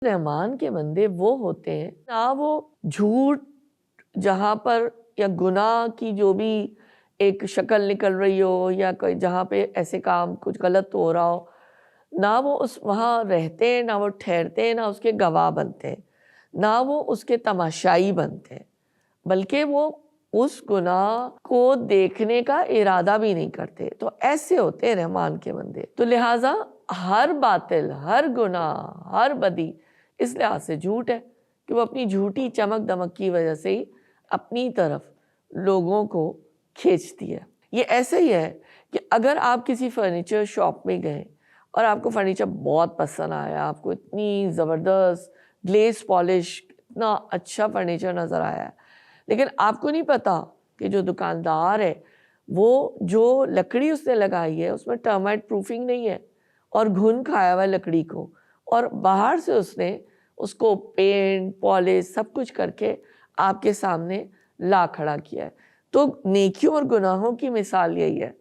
रहमान के बंदे वो होते हैं ना, वो झूठ जहाँ पर या गुनाह की जो भी एक शक्ल निकल रही हो या कोई जहाँ पे ऐसे काम कुछ गलत हो रहा हो, ना वो उस वहाँ रहते हैं, ना वो ठहरते हैं, ना उसके गवाह बनते हैं, ना वो उसके तमाशाई बनते हैं, बल्कि वो उस गुनाह को देखने का इरादा भी नहीं करते। तो ऐसे होते हैं रहमान के बंदे। तो लिहाजा हर बातिल, हर गुनाह, हर बदी इस लिहाज से झूठ है कि वो अपनी झूठी चमक दमक की वजह से ही अपनी तरफ लोगों को खींचती है। ये ऐसे ही है कि अगर आप किसी फर्नीचर शॉप में गए और आपको फर्नीचर बहुत पसंद आया, आपको इतनी ज़बरदस्त ग्लेस पॉलिश, इतना अच्छा फर्नीचर नज़र आया है, लेकिन आपको नहीं पता कि जो दुकानदार है वो जो लकड़ी उसने लगाई है उसमें टर्माइट प्रूफिंग नहीं है और घुन खाया हुआ है लकड़ी को, और बाहर से उसने उसको पेंट पॉलिश सब कुछ करके आपके सामने ला खड़ा किया है। तो नेकियों और गुनाहों की मिसाल यही है